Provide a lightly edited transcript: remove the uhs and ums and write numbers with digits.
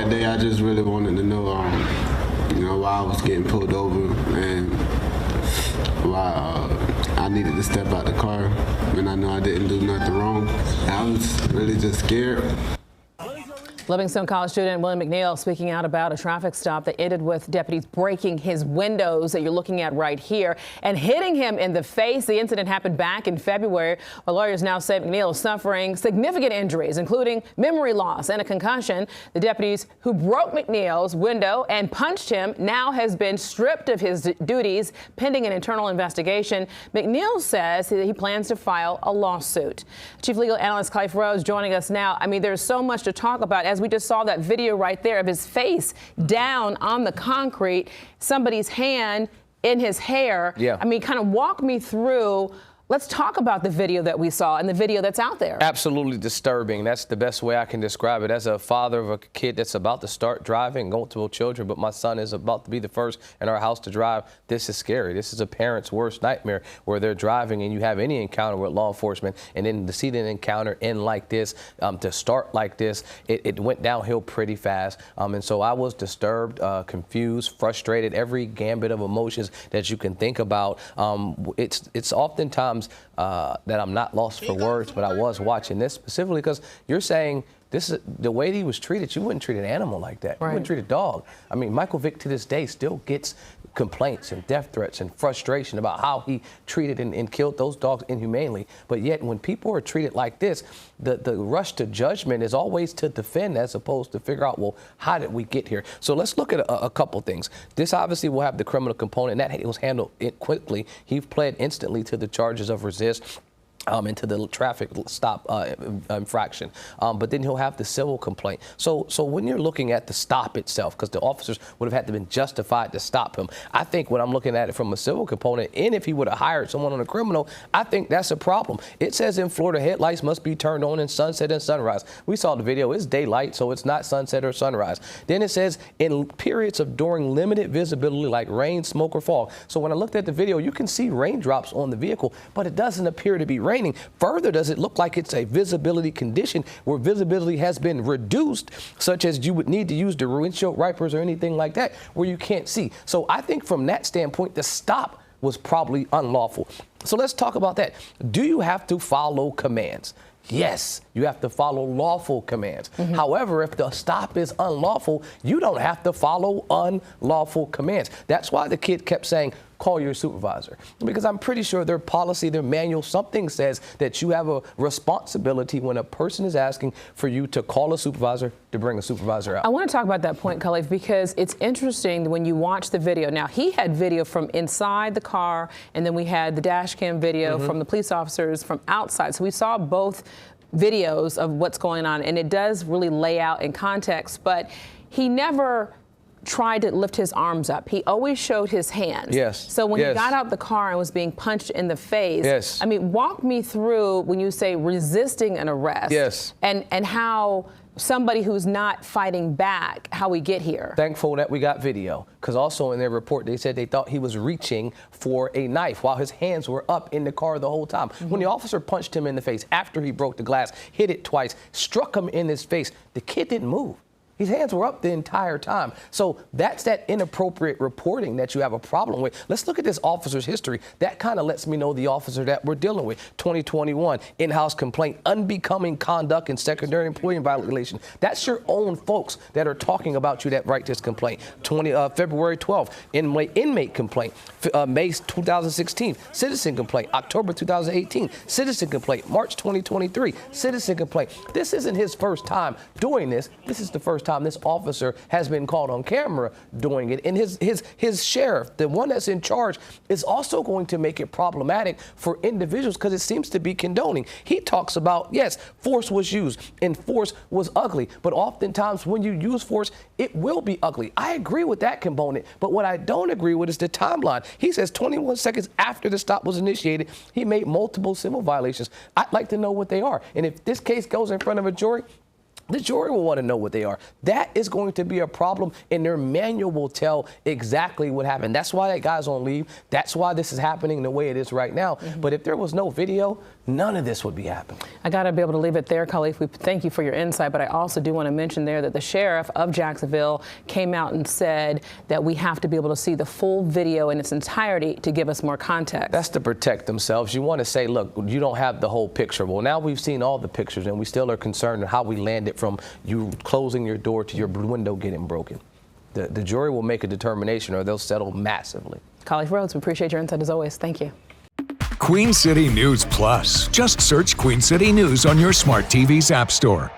that day, I just really wanted to know, why I was getting pulled over and why I needed to step out the car when I know I didn't do nothing wrong. I was really just scared. Livingston College student William McNeil speaking out about a traffic stop that ended with deputies breaking his windows that you're looking at right here and hitting him in the face. The incident happened back in February. Well, lawyers now say McNeil is suffering significant injuries, including memory loss and a concussion. The deputies who broke McNeil's window and punched him now has been stripped of his duties pending an internal investigation. McNeil says that he plans to file a lawsuit. Chief Legal Analyst Clive Rose joining us now. I mean, there's so much to talk about. As we just saw that video right there of his face down on the concrete, somebody's hand in his hair. Yeah. I mean, kind of walk me through. Let's talk about the video that we saw and the video that's out there. Absolutely disturbing. That's the best way I can describe it. As a father of a kid that's about to start driving, multiple children, but my son is about to be the first in our house to drive. This is scary. This is a parent's worst nightmare, where they're driving and you have any encounter with law enforcement, and then to see the encounter end like this, to start like this, it went downhill pretty fast. And so I was disturbed, confused, frustrated, every gambit of emotions that you can think about. It's oftentimes that I'm not lost for words, but I was watching this specifically because you're saying this is the way he was treated. You wouldn't treat an animal like that. Right. You wouldn't treat a dog. I mean, Michael Vick to this day still gets complaints and death threats and frustration about how he treated and killed those dogs inhumanely. But yet when people are treated like this, the rush to judgment is always to defend as opposed to figure out, well, how did we get here? So let's look at a couple things. This obviously will have the criminal component, and that it was handled quickly. He pled instantly to the charges of resist. Into the traffic stop infraction, but then he'll have the civil complaint. So when you're looking at the stop itself, because the officers would have had to been justified to stop him, I think when I'm looking at it from a civil component, and if he would have hired someone on a criminal, I think that's a problem. It says in Florida, headlights must be turned on in sunset and sunrise. We saw the video, it's daylight, so it's not sunset or sunrise. Then it says in periods of during limited visibility like rain, smoke, or fog. So when I looked at the video, you can see raindrops on the vehicle, but it doesn't appear to be raining. Further, does it look like it's a visibility condition where visibility has been reduced, such as you would need to use the windshield wipers or anything like that, where you can't see? So I think from that standpoint, the stop was probably unlawful. So let's talk about that. Do you have to follow commands? Yes, you have to follow lawful commands. However, if the stop is unlawful, you don't have to follow unlawful commands. That's why the kid kept saying, call your supervisor, because I'm pretty sure their policy, their manual, something says that you have a responsibility when a person is asking for you to call a supervisor to bring a supervisor out. I want to talk about that point, Khalif, because it's interesting when you watch the video. Now, he had video from inside the car, and then we had the dash cam video from the police officers from outside. So we saw both videos of what's going on, and it does really lay out in context, but he never tried to lift his arms up. He always showed his hands. Yes. So when he got out the car and was being punched in the face, I mean, walk me through when you say resisting an arrest and how somebody who's not fighting back, how we get here. Thankful that we got video, because also in their report they said they thought he was reaching for a knife while his hands were up in the car the whole time. When the officer punched him in the face after he broke the glass, hit it twice, struck him in his face, the kid didn't move. His hands were up the entire time. So that's that inappropriate reporting that you have a problem with. Let's look at this officer's history. That kind of lets me know the officer that we're dealing with. 2021, in-house complaint, unbecoming conduct and secondary employee violation. That's your own folks that are talking about you that write this complaint. February 12th, inmate complaint. May 2016, citizen complaint. October 2018, citizen complaint. March 2023, citizen complaint. This isn't his first time doing this. This is the first time this officer has been caught on camera doing it. And his sheriff, the one that's in charge, is also going to make it problematic for individuals because it seems to be condoning. He talks about, yes, force was used and force was ugly, but oftentimes when you use force, it will be ugly. I agree with that component, but what I don't agree with is the timeline. He says 21 seconds after the stop was initiated, he made multiple civil violations. I'd like to know what they are. And if this case goes in front of a jury, the jury will want to know what they are. That is going to be a problem, and their manual will tell exactly what happened. That's why that guy's on leave. That's why this is happening the way it is right now. But if there was no video, none of this would be happening. I got to be able to leave it there, Khalif. We thank you for your insight, but I also do want to mention there that the sheriff of Jacksonville came out and said that we have to be able to see the full video in its entirety to give us more context. That's to protect themselves. You want to say, look, you don't have the whole picture. Well, now we've seen all the pictures, and we still are concerned with how we landed from you closing your door to your window getting broken. The jury will make a determination, or they'll settle massively. Khalif Rhodes, we appreciate your insight as always. Thank you. Queen City News Plus. Just search Queen City News on your smart TV's app store.